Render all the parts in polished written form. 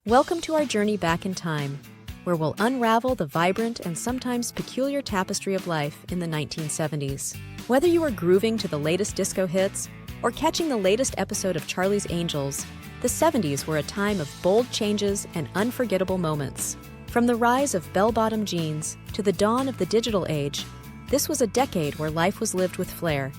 Welcome to our journey back in time, where we'll unravel the vibrant and sometimes peculiar tapestry of life in the 1970s. Whether you were grooving to the latest disco hits or catching the latest episode of Charlie's Angels, the 70s were a time of bold changes and unforgettable moments. From the rise of bell-bottom jeans to the dawn of the digital age, this was a decade where life was lived with flair,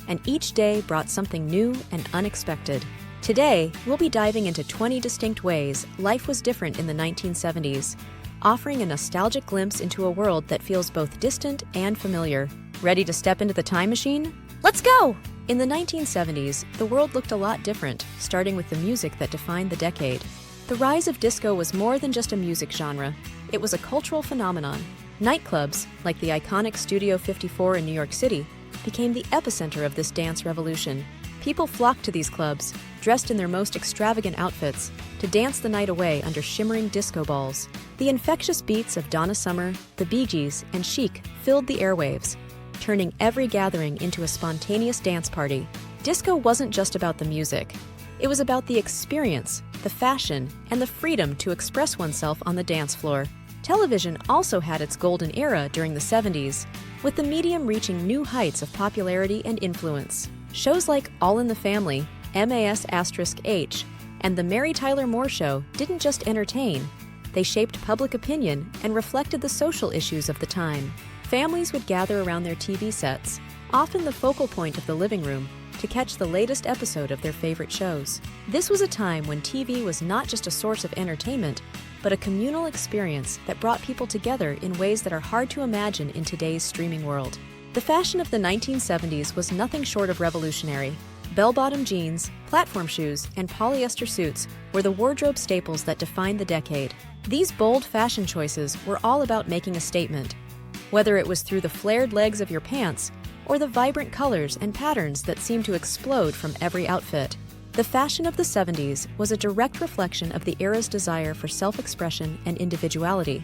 and each day brought something new and unexpected. Today, we'll be diving into 20 distinct ways life was different in the 1970s, offering a nostalgic glimpse into a world that feels both distant and familiar. Ready to step into the time machine? Let's go! In the 1970s, the world looked a lot different, starting with the music that defined the decade. The rise of disco was more than just a music genre. It was a cultural phenomenon. Nightclubs, like the iconic Studio 54 in New York City, became the epicenter of this dance revolution. People flocked to these clubs, dressed in their most extravagant outfits, to dance the night away under shimmering disco balls. The infectious beats of Donna Summer, the Bee Gees, and Chic filled the airwaves, turning every gathering into a spontaneous dance party. Disco wasn't just about the music. It was about the experience, the fashion, and the freedom to express oneself on the dance floor. Television also had its golden era during the 70s, with the medium reaching new heights of popularity and influence. Shows like All in the Family, MAS*H, and The Mary Tyler Moore Show didn't just entertain. They shaped public opinion and reflected the social issues of the time. Families would gather around their TV sets, often the focal point of the living room, to catch the latest episode of their favorite shows. This was a time when TV was not just a source of entertainment, but a communal experience that brought people together in ways that are hard to imagine in today's streaming world. The fashion of the 1970s was nothing short of revolutionary. Bell-bottom jeans, platform shoes, and polyester suits were the wardrobe staples that defined the decade. These bold fashion choices were all about making a statement, whether it was through the flared legs of your pants or the vibrant colors and patterns that seemed to explode from every outfit. The fashion of the 70s was a direct reflection of the era's desire for self-expression and individuality,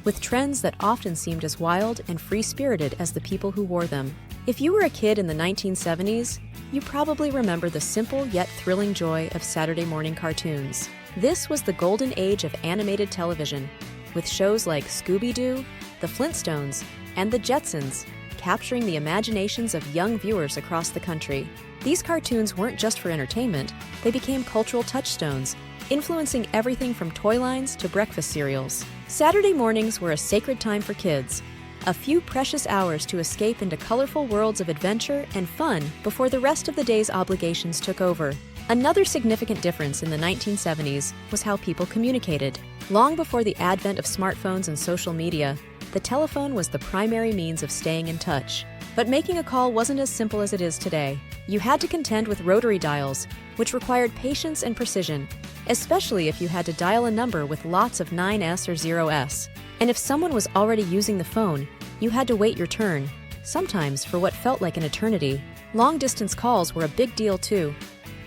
with trends that often seemed as wild and free-spirited as the people who wore them. If you were a kid in the 1970s, you probably remember the simple yet thrilling joy of Saturday morning cartoons. This was the golden age of animated television, with shows like Scooby-Doo, The Flintstones, and The Jetsons, capturing the imaginations of young viewers across the country. These cartoons weren't just for entertainment, they became cultural touchstones, influencing everything from toy lines to breakfast cereals. Saturday mornings were a sacred time for kids, a few precious hours to escape into colorful worlds of adventure and fun before the rest of the day's obligations took over. Another significant difference in the 1970s was how people communicated. Long before the advent of smartphones and social media, the telephone was the primary means of staying in touch. But making a call wasn't as simple as it is today. You had to contend with rotary dials, which required patience and precision, especially if you had to dial a number with lots of 9S or 0S. And if someone was already using the phone, you had to wait your turn, sometimes for what felt like an eternity. Long-distance calls were a big deal too,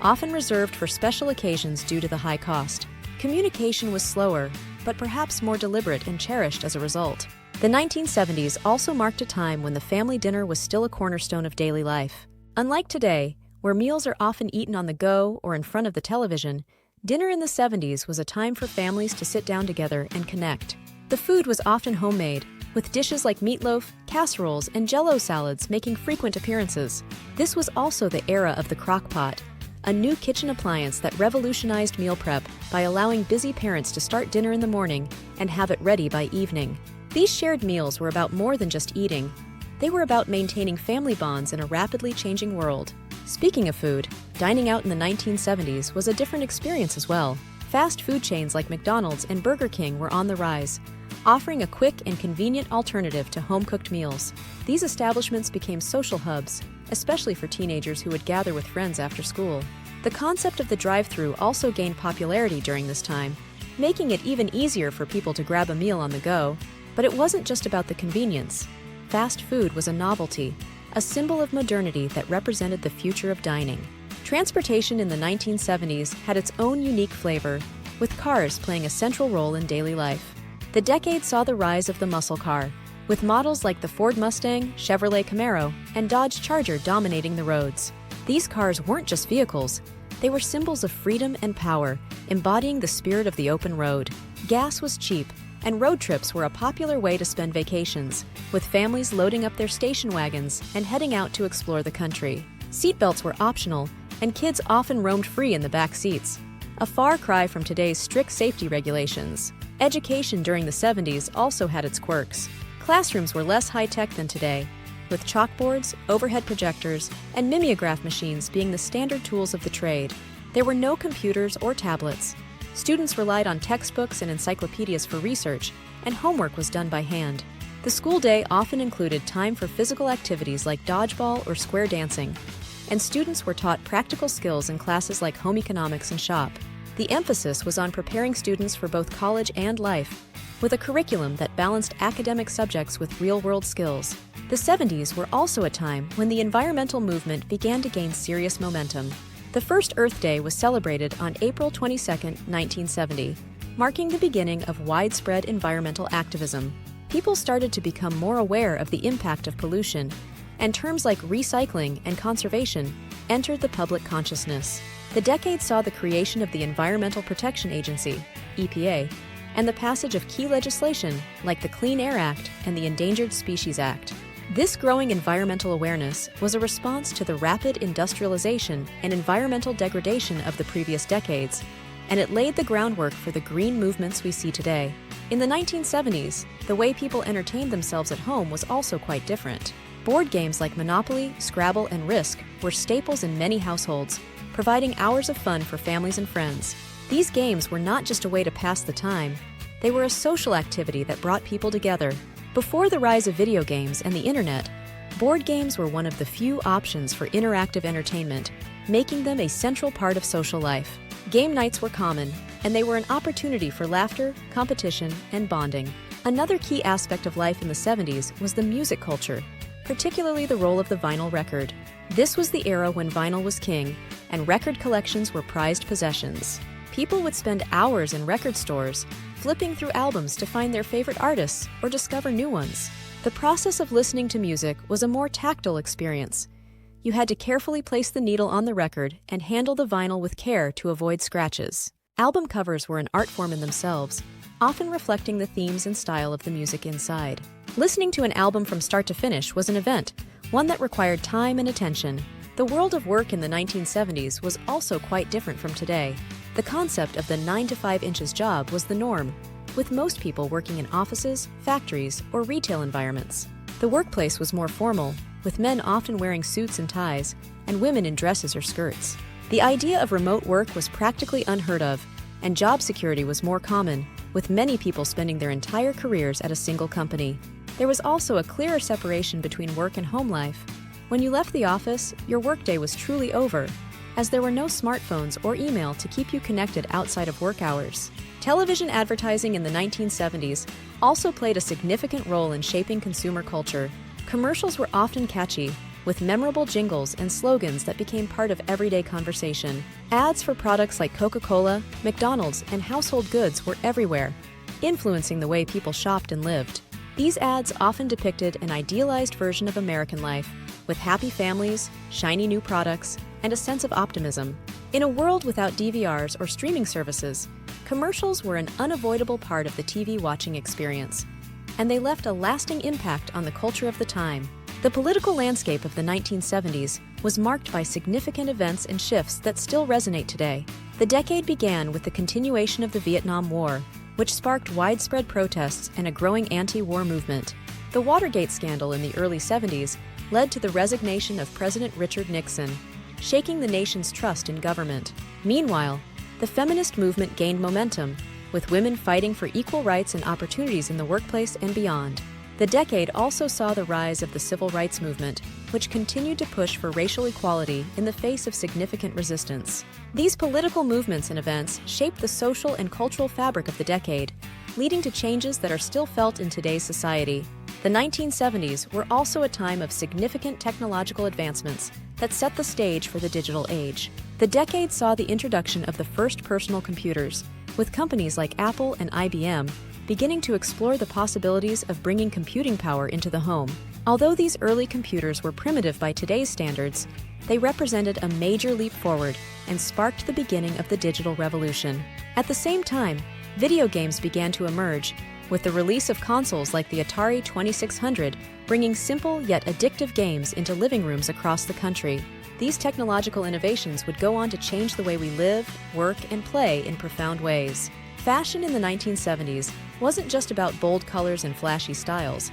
often reserved for special occasions due to the high cost. Communication was slower, but perhaps more deliberate and cherished as a result. The 1970s also marked a time when the family dinner was still a cornerstone of daily life. Unlike today, where meals are often eaten on the go or in front of the television, dinner in the 70s was a time for families to sit down together and connect. The food was often homemade, with dishes like meatloaf, casseroles, and Jell-O salads making frequent appearances. This was also the era of the crock pot, a new kitchen appliance that revolutionized meal prep by allowing busy parents to start dinner in the morning and have it ready by evening. These shared meals were about more than just eating. They were about maintaining family bonds in a rapidly changing world. Speaking of food, dining out in the 1970s was a different experience as well. Fast food chains like McDonald's and Burger King were on the rise, offering a quick and convenient alternative to home-cooked meals. These establishments became social hubs, especially for teenagers who would gather with friends after school. The concept of the drive-thru also gained popularity during this time, making it even easier for people to grab a meal on the go. But it wasn't just about the convenience. Fast food was a novelty, a symbol of modernity that represented the future of dining. Transportation in the 1970s had its own unique flavor, with cars playing a central role in daily life. The decade saw the rise of the muscle car, with models like the Ford Mustang, Chevrolet Camaro, and Dodge Charger dominating the roads. These cars weren't just vehicles, they were symbols of freedom and power, embodying the spirit of the open road. Gas was cheap, and road trips were a popular way to spend vacations, with families loading up their station wagons and heading out to explore the country. Seatbelts were optional, and kids often roamed free in the back seats, a far cry from today's strict safety regulations. Education during the 70s also had its quirks. Classrooms were less high-tech than today, with chalkboards, overhead projectors, and mimeograph machines being the standard tools of the trade. There were no computers or tablets. Students relied on textbooks and encyclopedias for research, and homework was done by hand. The school day often included time for physical activities like dodgeball or square dancing, and students were taught practical skills in classes like home economics and shop. The emphasis was on preparing students for both college and life, with a curriculum that balanced academic subjects with real-world skills. The 70s were also a time when the environmental movement began to gain serious momentum. The first Earth Day was celebrated on April 22, 1970, marking the beginning of widespread environmental activism. People started to become more aware of the impact of pollution, and terms like recycling and conservation entered the public consciousness. The decade saw the creation of the Environmental Protection Agency, EPA, and the passage of key legislation like the Clean Air Act and the Endangered Species Act. This growing environmental awareness was a response to the rapid industrialization and environmental degradation of the previous decades, and it laid the groundwork for the green movements we see today. In the 1970s, the way people entertained themselves at home was also quite different. Board games like Monopoly, Scrabble, and Risk were staples in many households, providing hours of fun for families and friends. These games were not just a way to pass the time, they were a social activity that brought people together. Before the rise of video games and the internet, board games were one of the few options for interactive entertainment, making them a central part of social life. Game nights were common, and they were an opportunity for laughter, competition, and bonding. Another key aspect of life in the 70s was the music culture, particularly the role of the vinyl record. This was the era when vinyl was king, and record collections were prized possessions. People would spend hours in record stores, flipping through albums to find their favorite artists or discover new ones. The process of listening to music was a more tactile experience. You had to carefully place the needle on the record and handle the vinyl with care to avoid scratches. Album covers were an art form in themselves, often reflecting the themes and style of the music inside. Listening to an album from start to finish was an event, one that required time and attention. The world of work in the 1970s was also quite different from today. The concept of the 9 to 5 inches job was the norm, with most people working in offices, factories, or retail environments. The workplace was more formal, with men often wearing suits and ties, and women in dresses or skirts. The idea of remote work was practically unheard of, and job security was more common, with many people spending their entire careers at a single company. There was also a clearer separation between work and home life. When you left the office, your workday was truly over, as there were no smartphones or email to keep you connected outside of work hours. Television advertising in the 1970s also played a significant role in shaping consumer culture. Commercials were often catchy, with memorable jingles and slogans that became part of everyday conversation. Ads for products like Coca-Cola, McDonald's, and household goods were everywhere, influencing the way people shopped and lived. These ads often depicted an idealized version of American life, with happy families, shiny new products, and a sense of optimism. In a world without DVRs or streaming services, commercials were an unavoidable part of the TV watching experience, and they left a lasting impact on the culture of the time. The political landscape of the 1970s was marked by significant events and shifts that still resonate today. The decade began with the continuation of the Vietnam War, which sparked widespread protests and a growing anti-war movement. The Watergate scandal in the early 70s led to the resignation of President Richard Nixon, shaking the nation's trust in government. Meanwhile, the feminist movement gained momentum, with women fighting for equal rights and opportunities in the workplace and beyond. The decade also saw the rise of the civil rights movement, which continued to push for racial equality in the face of significant resistance. These political movements and events shaped the social and cultural fabric of the decade, leading to changes that are still felt in today's society. The 1970s were also a time of significant technological advancements that set the stage for the digital age. The decade saw the introduction of the first personal computers, with companies like Apple and IBM beginning to explore the possibilities of bringing computing power into the home. Although these early computers were primitive by today's standards, They represented a major leap forward and sparked the beginning of the digital revolution. At the same time, video games began to emerge, with the release of consoles like the Atari 2600 bringing simple yet addictive games into living rooms across the country. These technological innovations would go on to change the way we live, work, and play in profound ways. Fashion in the 1970s wasn't just about bold colors and flashy styles.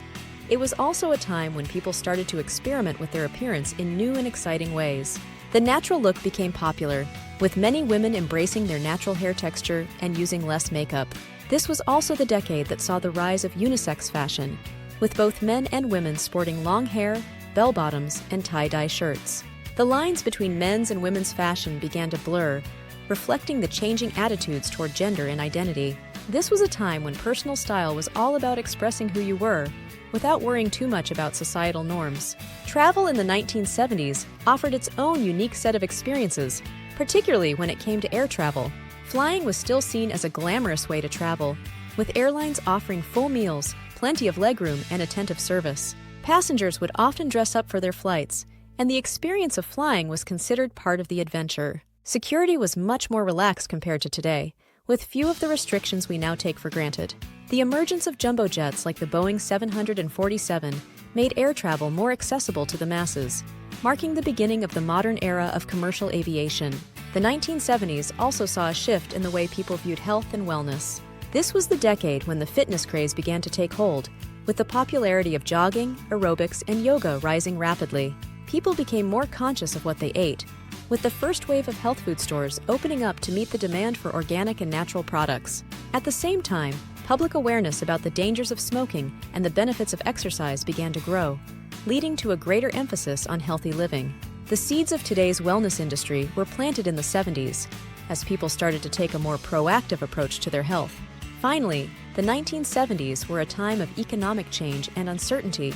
It was also a time when people started to experiment with their appearance in new and exciting ways. The natural look became popular, with many women embracing their natural hair texture and using less makeup. This was also the decade that saw the rise of unisex fashion, with both men and women sporting long hair, bell-bottoms, and tie-dye shirts. The lines between men's and women's fashion began to blur, reflecting the changing attitudes toward gender and identity. This was a time when personal style was all about expressing who you were, without worrying too much about societal norms. Travel in the 1970s offered its own unique set of experiences, particularly when it came to air travel. Flying was still seen as a glamorous way to travel, with airlines offering full meals, plenty of legroom, and attentive service. Passengers would often dress up for their flights, and the experience of flying was considered part of the adventure. Security was much more relaxed compared to today, with few of the restrictions we now take for granted. The emergence of jumbo jets like the Boeing 747 made air travel more accessible to the masses, marking the beginning of the modern era of commercial aviation. The 1970s also saw a shift in the way people viewed health and wellness. This was the decade when the fitness craze began to take hold, with the popularity of jogging, aerobics, and yoga rising rapidly. People became more conscious of what they ate, with the first wave of health food stores opening up to meet the demand for organic and natural products. At the same time, public awareness about the dangers of smoking and the benefits of exercise began to grow, leading to a greater emphasis on healthy living. The seeds of today's wellness industry were planted in the 70s, as people started to take a more proactive approach to their health. Finally, the 1970s were a time of economic change and uncertainty,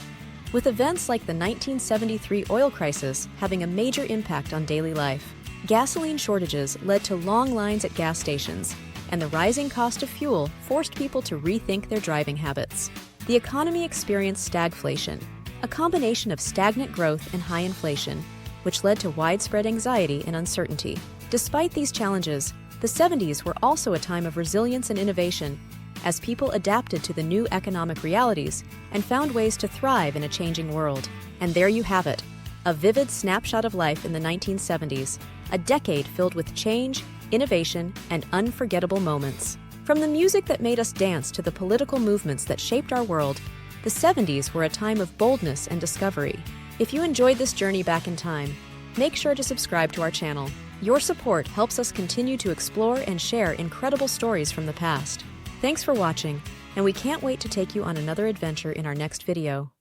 with events like the 1973 oil crisis having a major impact on daily life. Gasoline shortages led to long lines at gas stations, and the rising cost of fuel forced people to rethink their driving habits. The economy experienced stagflation, a combination of stagnant growth and high inflation, which led to widespread anxiety and uncertainty. Despite these challenges, the 70s were also a time of resilience and innovation, as people adapted to the new economic realities and found ways to thrive in a changing world. And there you have it, a vivid snapshot of life in the 1970s, a decade filled with change, innovation, and unforgettable moments. From the music that made us dance to the political movements that shaped our world, the 70s were a time of boldness and discovery. If you enjoyed this journey back in time, make sure to subscribe to our channel. Your support helps us continue to explore and share incredible stories from the past. Thanks for watching, and we can't wait to take you on another adventure in our next video.